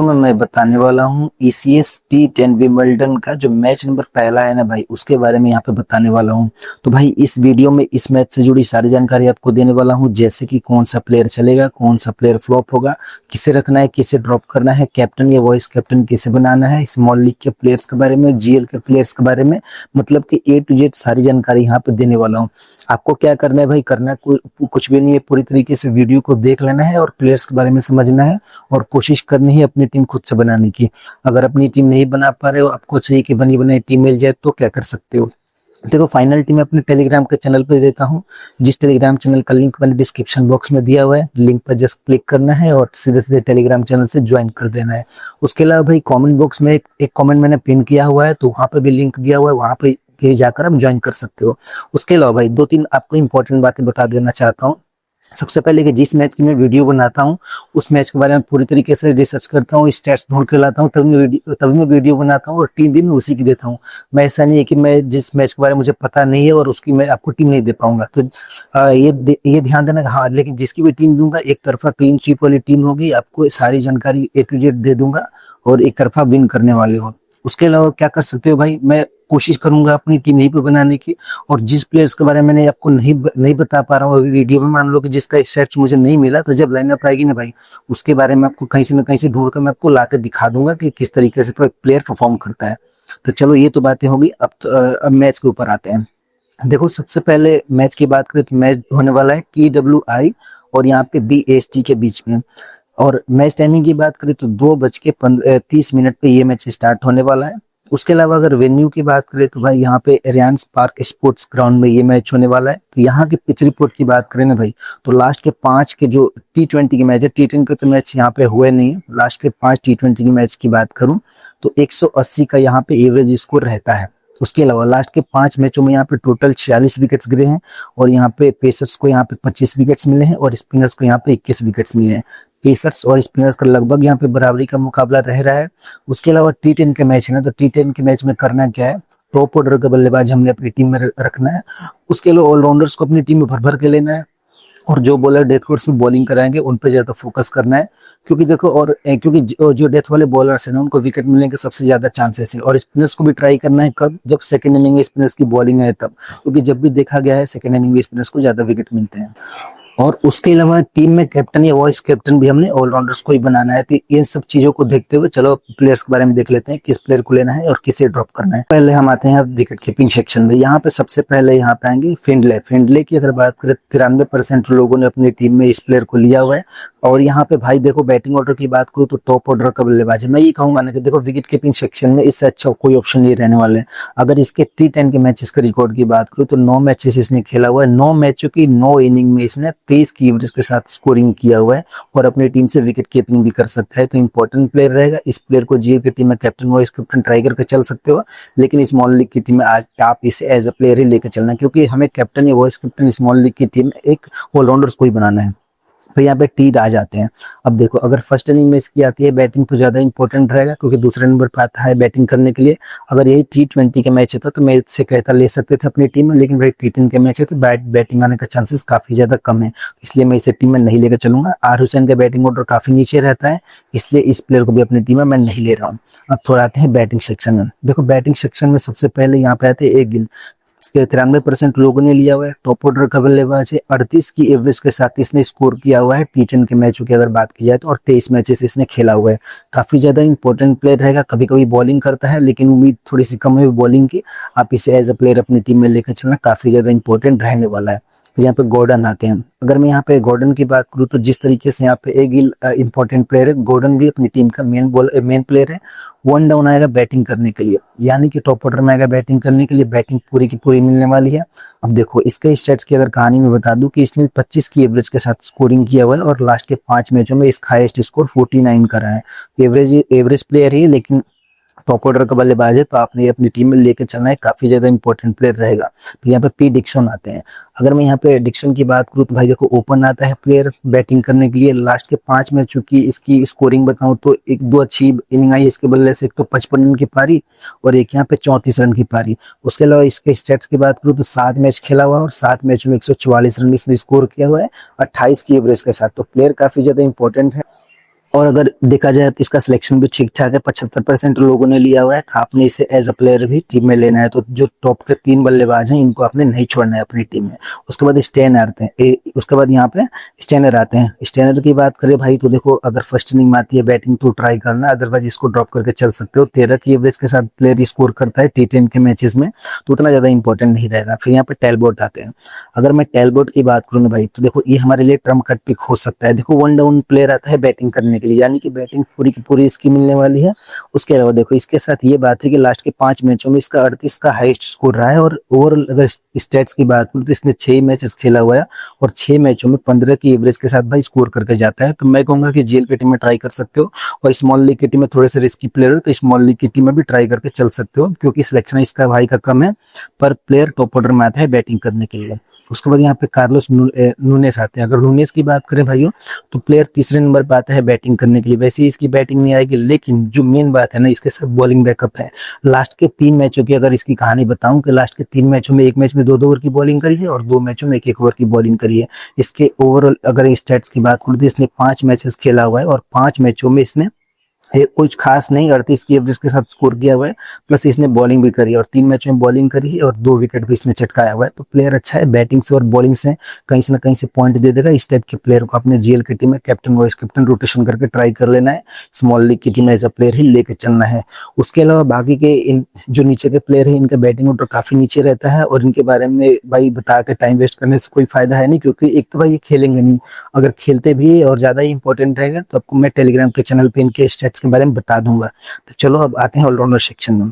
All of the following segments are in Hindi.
तो मैं बताने वाला हूँ ECS T10 विंबलडन का जो मैच नंबर पहला है ना भाई, उसके बारे में यहाँ पे बताने वाला हूँ। तो भाई इस वीडियो में इस मैच से जुड़ी सारी जानकारी आपको देने वाला हूँ, जैसे कि कौन सा प्लेयर चलेगा, कौन सा प्लेयर फ्लॉप होगा, किसे रखना है, किसे ड्रॉप करना है, कैप्टन या वाइस कैप्टन किसे बनाना है, स्मॉल लीग के प्लेयर्स के बारे में, GL के प्लेयर्स के बारे में, मतलब कि A to Z सारी जानकारी यहाँ पे देने वाला हूँ। आपको क्या करना है भाई, करना कुछ भी नहीं है, पूरी तरीके से वीडियो को देख लेना है और प्लेयर्स के बारे में समझना है और कोशिश करनी है अपनी टीम खुद से बनाने की। अगर अपनी टीम नहीं बना पा रहे हो, आपको चाहिए कि बनी बनाई टीम मिल जाए, तो क्या कर सकते हो। देखो, फाइनल टीम अपने टेलीग्राम के चैनल पे देता हूँ, जिस टेलीग्राम चैनल का लिंक मैंने डिस्क्रिप्शन बॉक्स में दिया हुआ है। लिंक पर जस्ट क्लिक करना है और सीधे सीधे टेलीग्राम चैनल से ज्वाइन कर देना है। उसके अलावा भाई कमेंट बॉक्स में एक कमेंट मैंने पिन किया हुआ है, तो वहां पे भी लिंक दिया हुआ है, वहां पे भी जाकर आप ज्वाइन कर सकते हो। उसके अलावा भाई दो तीन आपको इंपॉर्टेंट बातें बता देना चाहता हूँ। सबसे पहले कि जिस मैच की मैं वीडियो बनाता हूँ, उस मैच के बारे में पूरी तरीके से रिसर्च करता हूँ, स्टैट्स ढूंढ के लाता हूँ, तभी मैं वीडियो बनाता हूँ और टीम भी मैं उसी की देता हूँ। मैं ऐसा नहीं है कि मैं जिस मैच के बारे में मुझे पता नहीं है और उसकी मैं आपको टीम नहीं दे पाऊंगा। तो ये ध्यान देना कि हाँ, लेकिन जिसकी भी टीम दूंगा एक तरफा क्लीन स्वीप वाली टीम होगी, आपको सारी जानकारी A to Z दे दूंगा और एक तरफा विन करने वाले हो। उसके अलावा क्या कर सकते हो भाई, मैं कोशिश करूंगा अपनी टीम यहीं पे बनाने की, और जिस प्लेयर्स के बारे में मैंने आपको नहीं बता पा रहा हूँ अभी वीडियो में, मान लो कि जिसका स्टेट्स मुझे नहीं मिला, तो जब लाइनअप आएगी ना भाई, उसके बारे में आपको कहीं से न कहीं से ढूंढ कर मैं आपको ला के दिखा दूंगा कि किस तरीके से प्लेयर परफॉर्म करता है। तो चलो, ये तो बातें होगी। अब मैच के ऊपर आते हैं। देखो, सबसे पहले मैच की बात करें तो मैच होने वाला है TWI और यहाँ पे BST के बीच में। और मैच टाइमिंग की बात करें तो 2:30 पे ये मैच स्टार्ट होने वाला है। उसके अलावा अगर वेन्यू की बात करें तो भाई यहाँ पे एरियान्स पार्क स्पोर्ट्स ग्राउंड में ये मैच होने वाला है। तो यहाँ की पिच रिपोर्ट की बात करें ना भाई, तो लास्ट के 5 के जो T20 के मैच है, T10 के तो मैच यहाँ पे हुए नहीं है, लास्ट के 5 T20 के मैच की बात करूं तो 180 का यहाँ पे एवरेज स्कोर रहता है। उसके अलावा लास्ट के 5 मैचों में यहाँ पे टोटल 46 विकेट्स गिरे हैं, और यहाँ पे पेसर्स को यहाँ पे 25 विकेट्स मिले हैं और स्पिनर्स को यहाँ पे 21 विकेट्स मिले हैं। पेसर्स और स्पिनर्स का लगभग यहाँ पे बराबरी का मुकाबला रह रहा है। उसके अलावा T10 के मैच है ना, तो T10 के मैच में करना क्या है, टॉप ऑर्डर का बल्लेबाज हमने अपनी टीम में रखना है। उसके अलावा ऑलराउंडर्स को अपनी टीम में भर भर के लेना है, और जो बॉलर डेथ कोर्स में बॉलिंग कराएंगे उन पे ज्यादा फोकस करना है। क्योंकि देखो, क्योंकि जो डेथ वाले बॉलर्स हैं ना, उनको विकेट मिलने के सबसे ज्यादा चांसेस है। और स्पिनर्स को भी ट्राई करना है कब, जब सेकंड इनिंग में स्पिनर्स की बॉलिंग है तब, क्योंकि जब भी देखा गया है सेकंड इनिंग में स्पिनर्स को ज्यादा विकेट मिलते हैं। और उसके अलावा टीम में कैप्टन या वाइस कैप्टन भी हमने ऑलराउंडर्स को ही बनाना है। तो इन सब चीजों को देखते हुए चलो प्लेयर्स के बारे में देख लेते हैं, किस प्लेयर को लेना है और किसे ड्रॉप करना है। पहले हम आते हैं विकेट कीपिंग सेक्शन में। यहाँ पे सबसे पहले यहाँ पे आएंगे फिंडले की अगर बात करें, 93% लोगों ने अपनी टीम में इस प्लेयर को लिया हुआ है। और यहाँ पे भाई देखो, बैटिंग ऑर्डर की बात करूँ तो टॉप ऑर्डर का बल्लेबाज है। मैं ये कहूंगा ना कि देखो, विकेट कीपिंग सेक्शन में इससे अच्छा कोई ऑप्शन नहीं रहने वाले। अगर इसके T10 के मैचेस के रिकॉर्ड की बात करूँ तो 9 मैचेस इसने खेला हुआ है, 9 मैचों की 9 इनिंग में इसने 23 की एवरेज के साथ स्कोरिंग किया हुआ है, और अपनी टीम से विकेट कीपिंग भी कर सकता है। तो इंपॉर्टेंट प्लेयर रहेगा। इस प्लेयर को GL की टीम में कैप्टन वाइस कैप्टन ट्राई करके चल सकते हो, लेकिन स्मॉल लीग की टीम में आज आप इसे एज अ प्लेयर ही लेकर चलना, क्योंकि हमें कैप्टन या वाइस कैप्टन स्मॉल लीग की टीम में एक ऑलराउंडर्स को ही बनाना है। फिर यहाँ पे टी आ जाते हैं। अब देखो, अगर फर्स्ट इनिंग में इसकी आती है बैटिंग तो ज्यादा इंपॉर्टेंट रहेगा, क्योंकि दूसरे नंबर पर आता है बैटिंग करने के लिए। अगर यही T20 के मैच होता तो मैं इससे कहता ले सकते थे अपनी टीम में, लेकिन भाई T10 के मैच है तो बैटिंग आने का चांसेस काफी ज्यादा कम है, इसलिए मैं इसे टीम में नहीं लेकर चलूंगा। आर हुसैन का बैटिंग ऑर्डर काफी नीचे रहता है, इसलिए इस प्लेयर को भी अपनी टीम में मैं नहीं ले रहा हूँ। अब थोड़ा आते हैं बैटिंग सेक्शन में। देखो, बैटिंग सेक्शन में सबसे पहले यहाँ पे आते हैं A गिल। 93% लोगों ने लिया हुआ है, टॉप ऑर्डर का बल्लेबाज है। 38 की एवरेज के साथ इसने स्कोर किया हुआ है T10 के मैचों की अगर बात की जाए तो, और 23 मैचेस इसने खेला हुआ है। काफी ज्यादा इंपॉर्टेंट प्लेयर रहेगा। कभी कभी बॉलिंग करता है, लेकिन उम्मीद थोड़ी सी कम है बॉलिंग की। आप इसे एज अ प्लेयर अपनी टीम में लेकर चलना, काफी ज्यादा इंपॉर्टेंट रहने वाला है। फिर यहाँ पे गॉर्डन आते हैं। अगर मैं यहाँ पे गॉर्डन की बात करूँ तो जिस तरीके से यहाँ पे A गिल इंपॉर्टेंट प्लेयर है, गॉर्डन भी अपनी टीम का मेन प्लेयर है। वन डाउन आएगा बैटिंग करने के लिए, यानी कि टॉप ऑर्डर में आएगा बैटिंग करने के लिए। बैटिंग पूरी की पूरी मिलने वाली है। अब देखो, इसके स्टेट्स की अगर कहानी में बता दूं कि इसने 25 की एवरेज के साथ स्कोरिंग किया हुआ है, और लास्ट के 5 मैचों में इसका हाईएस्ट स्कोर 49 का रहा है। एवरेज प्लेयर ही, लेकिन टॉप ऑर्डर का बल्लेबाज है, तो आपने अपनी टीम में लेकर चलना है, काफी ज्यादा इंपॉर्टेंट प्लेयर रहेगा। फिर यहाँ पे P डिक्सन आते हैं। अगर मैं यहाँ पे डिक्सन की बात करूँ तो भाई देखो, ओपन आता है प्लेयर बैटिंग करने के लिए। लास्ट के 5 मैचों की इसकी स्कोरिंग बताऊं तो एक दो अच्छी इनिंग आई इसके बल्ले से, एक तो 55 रन की पारी और एक यहाँ पे 34 रन की पारी। उसके अलावा इसके स्टेट्स की बात करूँ तो 7 मैच खेला हुआ है और 7 मैचों में 144 रन इसने स्कोर किया हुआ है 28 की एवरेज के साथ। तो प्लेयर काफी ज्यादा इंपॉर्टेंट है। और अगर देखा जाए तो इसका सिलेक्शन भी ठीक ठाक है, 75% लोगों ने लिया हुआ है। तो आपने इसे एज अ प्लेयर भी टीम में लेना है। तो जो टॉप के 3 बल्लेबाज हैं इनको आपने नहीं छोड़ना है अपनी टीम में। उसके बाद स्टेन आते हैं, उसके बाद यहाँ पे स्टेनर आते हैं। स्टेनर की बात करें भाई तो देखो, अगर फर्स्ट इनिंग में आती है बैटिंग तो ट्राई करना, अदरवाइज इसको ड्रॉप करके चल सकते हो। 13 की एवरेज के साथ प्लेयर स्कोर करता है T10 के मैचेस में, तो उतना ज्यादा इंपॉर्टेंट नहीं रहेगा। फिर यहाँ पे टेलबोट आते हैं। अगर मैं टेलबोट की बात करूँ ना भाई, तो देखो ये हमारे लिए ट्रम्प कार्ड पिक हो सकता है। देखो वन डाउन प्लेयर आता है बैटिंग करने के लिए, यानी कि बैटिंग पूरी की पूरी इसकी मिलने वाली है। उसके अलावा देखो इसके साथ ये बात है कि लास्ट के 5 मैचों में इसका 38 का हाईएस्ट स्कोर रहा है। और ओवरऑल अगर स्टेट्स की बात करूँ तो इसने 6 मैचेस खेला हुआ है और 6 मैचों में 15 की एवरेज के साथ भाई स्कोर करके जाता है। तो मैं कहूंगा कि जेल की टीम में ट्राई कर सकते हो, और स्मॉल लीग की टीम में थोड़े से रिस्की प्लेयर हो तो स्मॉल लीग की टीम में भी ट्राई करके चल सकते हो, क्योंकि सिलेक्शन इसका भाई का कम है, पर प्लेयर टॉप ऑर्डर में आता है बैटिंग करने के लिए। उसके बाद यहाँ पे कार्लोस नूनेस आते हैं। अगर नूनेस की बात करें भाइयों, तो प्लेयर तीसरे नंबर पे आता है बैटिंग करने के लिए। वैसे ही इसकी बैटिंग नहीं आएगी, लेकिन जो मेन बात है ना, इसके साथ बॉलिंग बैकअप है। लास्ट के 3 मैचों की अगर इसकी कहानी बताऊं, कि लास्ट के 3 मैचों में एक मैच में 2-2 ओवर की बॉलिंग करी है और 2 मैचों में 1-1 ओवर की बॉलिंग करी है। इसके ओवरऑल अगर स्टैट्स की बात करूं तो इसने 5 मैचेस खेला हुआ है और 5 मैचों में इसने कुछ खास नहीं 38 की एवरेज के साथ स्कोर किया हुआ है। प्लस इसने बॉलिंग भी करी है और 3 मैचों में बॉलिंग करी है और 2 विकेट भी इसने चटकाया हुआ है। तो प्लेयर अच्छा है, बैटिंग से और बॉलिंग से कहीं से ना कहीं से पॉइंट दे देगा। इस टाइप के प्लेयर को अपने जीएल की टीम में कैप्टन वाइस कैप्टन रोटेशन करके ट्राई कर लेना है। स्मॉल लीग की टीम में एज अ प्लेयर ही लेके चलना है। उसके अलावा बाकी के इन जो नीचे के प्लेयर है, इनका बैटिंग ऑर्डर काफी नीचे रहता है और इनके बारे में भाई बता के टाइम वेस्ट करने से कोई फायदा है नहीं, क्योंकि एक तो भाई ये खेलेंगे नहीं। अगर खेलते भी और ज्यादा ही इंपॉर्टेंट रहेगा तो आपको मैं टेलीग्राम के चैनल पे इनके स्टैट्स के बारे में बता दूंगा। तो चलो अब आते हैं ऑलराउंडर सेक्शन में।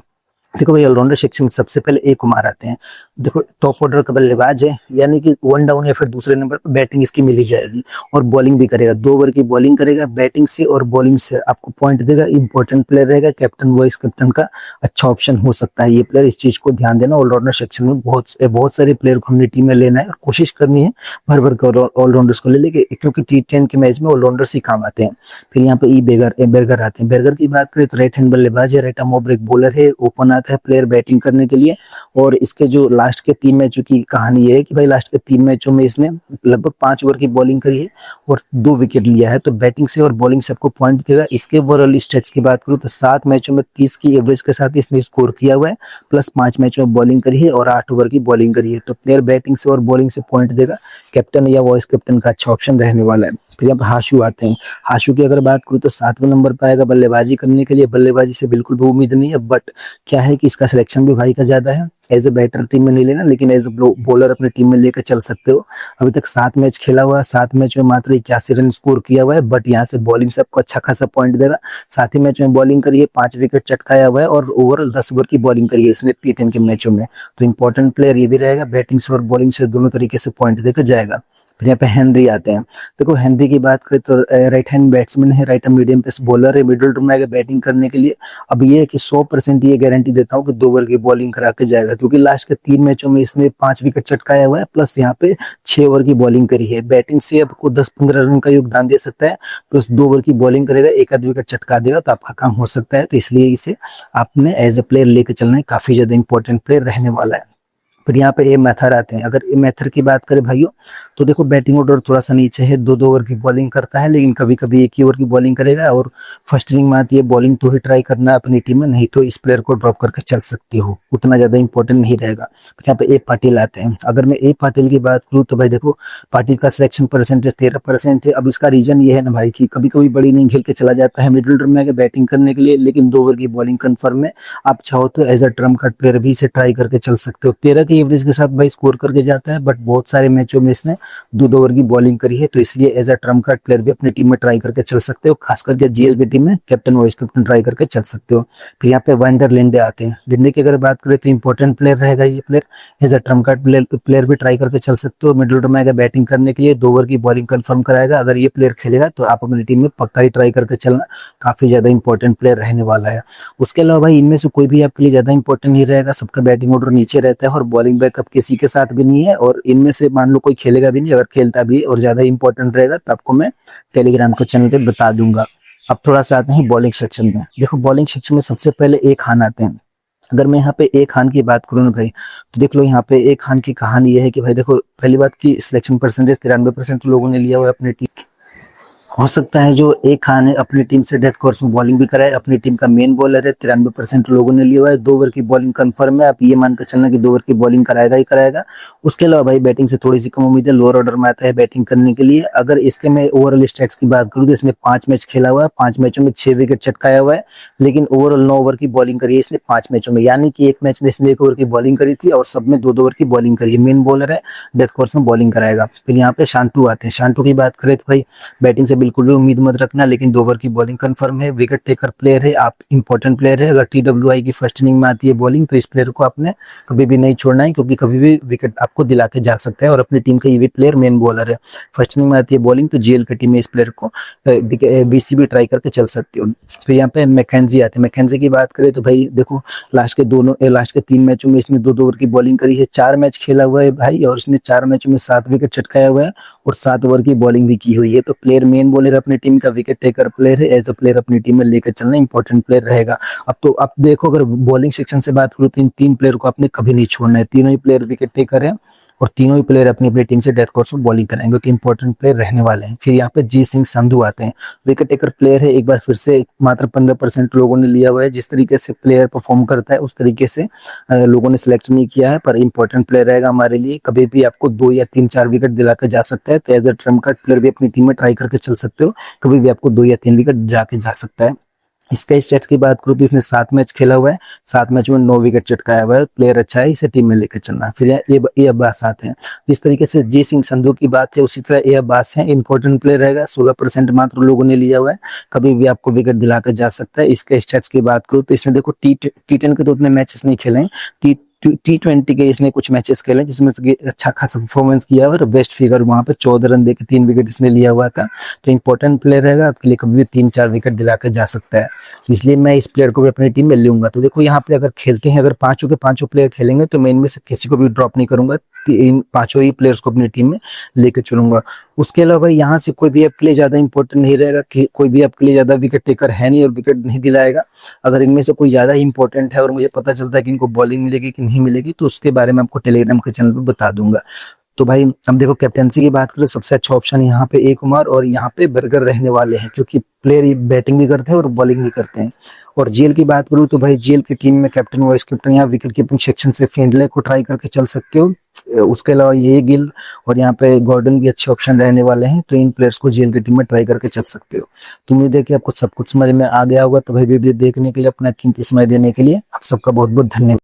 देखो भाई ऑलराउंडर सेक्शन में सबसे पहले ए कुमार आते हैं। देखो टॉप ऑर्डर का बल्लेबाज है, यानी कि वन डाउन या फिर दूसरे नंबर पर बैटिंग इसकी मिल ही जाएगी और बॉलिंग भी करेगा। 2 ओवर की बॉलिंग करेगा, बैटिंग से और बॉलिंग से आपको पॉइंट देगा। इंपॉर्टेंट प्लेयर रहेगा, कैप्टन वाइस कैप्टन का अच्छा ऑप्शन हो सकता है ये प्लेयर। इस चीज को ध्यान देना। ऑलराउंडर सेक्शन में बहुत सारे प्लेयर को हमने टीम में लेना है और कोशिश करनी है भर भर कर ऑलराउंडर्स को ले लेके, क्योंकि T10 के मैच में ऑलराउंडर्स ही काम आते हैं। फिर यहाँ पे बेरगर आते हैं। बेरगर की बात करें तो राइट हैंड बल्लेबाज है, right arm off break bowler है। ओपन आता है प्लेयर बैटिंग करने के लिए। और इसके जो लास्ट के 3 मैचों की कहानी ये है कि भाई लास्ट के 3 मैचों में इसने लगभग 5 ओवर की बॉलिंग करी है और 2 विकेट लिया है। तो बैटिंग से और बॉलिंग से आपको पॉइंट देगा। इसके ओवरऑल स्टेट्स की बात करूं तो 7 मैचों में 30 की एवरेज के साथ इसने स्कोर किया हुआ है, प्लस 5 मैचों में बॉलिंग करी है और 8 ओवर की बॉलिंग करी है। तो प्लेयर बैटिंग से और बॉलिंग से पॉइंट देगा। कैप्टन या वाइस कैप्टन का अच्छा ऑप्शन रहने वाला है। फिर अब हाशु आते हैं। हाशु की अगर बात करूँ तो 7वें नंबर पर आएगा बल्लेबाजी करने के लिए। बल्लेबाजी से बिल्कुल भी उम्मीद नहीं है, बट क्या है कि इसका सिलेक्शन भी भाई का ज्यादा है। एज ए बैटर टीम में नहीं लेना, लेकिन एज ए बॉलर अपनी टीम में लेकर चल सकते हो। अभी तक 7 मैच खेला हुआ है, 7 मैच में मात्र 81 रन स्कोर किया हुआ है, बट यहाँ से बॉलिंग से आपको अच्छा खासा पॉइंट दे रहा। 7 ही मैच में बॉलिंग करी है, 5 विकेट चटकाया हुआ है और ओवरऑल 10 ओवर की बॉलिंग करी है इसने T10 के मैचों में। तो इंपॉर्टेंट प्लेयर ये भी रहेगा, बैटिंग से और बॉलिंग से दोनों तरीके से पॉइंट देकर जाएगा। फिर यहाँ पे हेनरी आते हैं। देखो हेनरी की बात करें तो राइट हैंड बैट्समैन है, right hand medium pace bowler है, मिडिल ऑर्डर में आएगा बैटिंग करने के लिए। अब ये है कि 100% ये गारंटी देता हूँ कि 2 ओवर की बॉलिंग करा के जाएगा, क्योंकि लास्ट के 3 मैचों में इसने 5 विकेट चटकाया हुआ है, प्लस यहाँ पे 6 ओवर की बॉलिंग करी है। बैटिंग से आपको 10-15 रन का योगदान दे सकता है, प्लस 2 ओवर की बॉलिंग करेगा, 1 आध विकेट चटका देगा, तो आपका काम हो सकता है। तो इसलिए इसे आपने एज ए प्लेयर लेकर चलना है, काफी ज्यादा इंपॉर्टेंट प्लेयर रहने वाला है। फिर यहाँ पे ए मैथर आते हैं। अगर ए मैथर की बात करें भाइयों, तो देखो बैटिंग ऑर्डर थोड़ा सा नीचे है, 2-2 ओवर की बॉलिंग करता है, लेकिन कभी कभी 1 ही ओवर की बॉलिंग करेगा। और फर्स्ट इनिंग में आती है बॉलिंग तो ही ट्राई करना है अपनी टीम में, नहीं तो इस प्लेयर को ड्रॉप करके चल सकती हो, उतना ज्यादा इंपॉर्टेंट नहीं रहेगा। फिर यहाँ पे ए पाटिल आते हैं। अगर मैं ए पाटिल की बात करूँ तो भाई देखो पाटिल का सिलेक्शन परसेंटेज 13% है। अब इसका रीजन ये है ना भाई कि कभी कभी बड़ी इनिंग खेल के चला जाता है मिडिल ऑर्डर में आगे बैटिंग करने के लिए, लेकिन 2 ओवर की बॉलिंग कन्फर्म है। आप चाहो तो as a trump card player भी इसे ट्राई करके चल सकते हो। 13 की एवरेज के साथ भाई स्कोर करके जाता है, बट बहुत सारे मैचों में इसने 2-2 ओवर की बॉलिंग करी है, तो इसलिए as a trump card player भी अपनी टीम में ट्राई करके चल सकते हो। खास करके जीएल की टीम में कैप्टन वाइस कैप्टन ट्राई करके चल सकते हो। फिर यहाँ पे वाइंडर लिंडे आते हैं। लिंडे की अगर बात करें तो इंपॉर्टेंट प्लेयर रहेगा ये player. As a trump card player भी ट्राई करके चल सकते हो। मिडिल ऑर्डर में आएगा बैटिंग करने के लिए, 2 ओवर की बॉलिंग कंफर्म कराएगा। अगर ये प्लेयर खेलेगा तो आप अपनी टीम में पक्का ही ट्राई करके चलना, काफी ज्यादा इंपॉर्टेंट प्लेयर रहने वाला है। उसके अलावा भाई इनमें से कोई भी आपके लिए ज्यादा इंपॉर्टेंट नहीं रहेगा, सबका बैटिंग ऑर्डर नीचे रहता है और बॉलिंग बैकअप किसी के साथ भी नहीं है। और इनमें से मान लो कोई खेलेगा भी नहीं, अगर खेलता भी और ज्यादा इंपॉर्टेंट रहेगा तो आपको मैं टेलीग्राम के चैनल पे बता दूंगा। अब थोड़ा सा आते हैं बॉलिंग सेक्शन में। देखो बॉलिंग सेक्शन में सबसे पहले ए खान आते हैं। अगर मैं यहाँ पे ए खान की बात करूँ ना भाई, तो देख लो यहाँ पे ए खान की कहानी ये है कि भाई देखो पहली बात की सिलेक्शन परसेंटेज 93% लोगों ने लिया हुआ है अपनी टीम। हो सकता है जो एक खान है अपनी टीम से डेथ कोर्स में बॉलिंग भी कराए, अपनी टीम का मेन बॉलर है, 93% लोगों ने लिया हुआ है, 2 ओवर की बॉलिंग कंफर्म है, आप ये मान कर चलना कि 2 ओवर की बॉलिंग कराएगा ही कराएगा। उसके अलावा भाई बैटिंग से थोड़ी सी कम उम्मीद है, लोअर ऑर्डर में आता है बैटिंग करने के लिए। अगर इसके मैं ओवरऑल स्टैट्स की बात करूँ तो इसमें 5 मैच खेला हुआ है, 5 मैचों में 6 विकेट चटकाया हुआ है, लेकिन ओवरऑल 9 ओवर की बॉलिंग करी है इसने 5 मैचों में, यानी कि एक मैच में इसने 1 ओवर की बॉलिंग करी थी और सब में 2-2 ओवर की बॉलिंग करी है। मेन बॉलर है, डेथ कोर्स में बॉलिंग कराएगा। फिर यहाँ पे शांतु आते हैं, शांतु की बात करें तो भाई बैटिंग से बिल्कुल भी उम्मीद मत रखना, लेकिन 2 ओवर की बॉलिंग कंफर्म है, विकेट टेकर प्लेयर है, आप इंपॉर्टेंट प्लेयर है। अगर TWI की फर्स्ट इनिंग में आती है बॉलिंग तो इस प्लेयर को आपने कभी भी नहीं छोड़ना है, क्योंकि कभी भी विकेट आपको दिला के जा सकता है और अपनी टीम का ये भी प्लेयर मेन बॉलर है। फर्स्ट इनिंग में आती है बॉलिंग तो जेल की टीम में इस प्लेयर को BCB ट्राई करके चल सकते हो। फिर यहाँ पे मैकेंजी आते हैं, मैकेंजी की बात करें तो भाई देखो लास्ट के 3 मैचों में इसने 2-2 ओवर की बॉलिंग करी है, 4 मैच खेला हुआ है भाई और इसने 4 मैचों में 7 विकेट चटकाया हुआ है और 7 ओवर की बॉलिंग भी की हुई है। तो प्लेयर मेन बॉलर अपनी टीम का, विकेट टेकर प्लेयर है, एज अ प्लेयर अपनी टीम में लेकर चलना इंपॉर्टेंट प्लेयर रहेगा। अब तो आप देखो, अगर बॉलिंग सेक्शन से बात करूँ तो इन 3 प्लेयर को आपने कभी नहीं छोड़ना है, तीनों ही प्लेयर विकेट टेकर है और तीनों ही प्लेयर अपनी अपनी टीम से डेथ कोर्स में बॉलिंग करेंगे, तो इंपॉर्टेंट प्लेयर रहने वाले हैं। फिर यहाँ पे जी सिंह संधू आते हैं, विकेट टेकर प्लेयर है, एक बार फिर से मात्र 15% लोगों ने लिया हुआ है। जिस तरीके से प्लेयर परफॉर्म करता है उस तरीके से लोगों ने सिलेक्ट नहीं किया है, पर इंपॉर्टेंट प्लेयर रहेगा हमारे लिए, कभी भी आपको 2 या 3-4 विकेट दिलाकर जा सकता है। तो as a trump card player भी अपनी टीम में ट्राई करके चल सकते हो, कभी भी आपको 2 या 3 विकेट जाके जा सकता है। इसका स्टेट्स की बात करूँ तो इसने 7 मैच खेला हुआ है, 7 मैच में 9 विकेट चटकाया हुआ है, प्लेयर अच्छा है, इसे टीम में लेकर चलना है। फिर ये अब्बास आते हैं, जिस तरीके से जी सिंह संधू की बात है उसी तरह ये अब्बास है, इंपॉर्टेंट प्लेयर रहेगा, 16% मात्र लोगों ने लिया हुआ है, कभी भी आपको विकेट दिलाकर जा सकता है। इसके स्टेट्स की बात करूँ तो इसने देखो T10 के तो उतने मैचेस नहीं खेले हैं, T20 के इसने कुछ मैचेस खेले जिसमें से अच्छा खासा परफॉर्मेंस किया और बेस्ट फिगर वहां पे 14 रन देके 3 विकेट इसने लिया हुआ था। तो इंपॉर्टेंट प्लेयर रहेगा, आपके लिए कभी भी 3-4 विकेट दिलाकर जा सकता है, इसलिए मैं इस प्लेयर को भी अपनी टीम में लूंगा। तो देखो यहाँ पे अगर खेलते हैं, अगर पांचों के पांचों प्लेयर खेलेंगे तो मैं इनमें से किसी को भी ड्रॉप नहीं करूंगा, इन पांचों ही प्लेयर्स को अपनी टीम में लेकर चलूंगा। उसके अलावा यहाँ से कोई भी आपके लिए ज्यादा इंपॉर्टेंट नहीं रहेगा, कि कोई भी आपके लिए ज्यादा विकेट टेकर है नहीं और विकेट नहीं दिलाएगा। अगर इनमें से कोई ज्यादा इंपॉर्टेंट है और मुझे पता चलता है कि इनको बॉलिंग मिलेगी कि नहीं मिलेगी तो उसके बारे में आपको टेलीग्राम के चैनल पर बता दूंगा। तो भाई अब देखो, कैप्टेंसी की बात करें सबसे अच्छा ऑप्शन यहाँ पे ए कुमार और यहाँ पे बर्गर रहने वाले हैं, क्योंकि प्लेयर बैटिंग भी करते हैं और बॉलिंग भी करते हैं। और जेल की बात करूँ तो भाई जेल की टीम में कैप्टन वाइस कैप्टन यहाँ विकेट कीपिंग सेक्शन से फिंडले को ट्राई करके चल सकते हो। उसके अलावा ये गिल और यहाँ पे गॉर्डन भी अच्छे ऑप्शन रहने वाले हैं, तो इन प्लेयर्स को जेल की टीम में ट्राई करके चल सकते हो। तो उम्मीद है कि आपको सब कुछ समझ में आ गया होगा। तो भाई वीडियो देखने के लिए, अपना कीमती समय देने के लिए आप सबका बहुत बहुत धन्यवाद।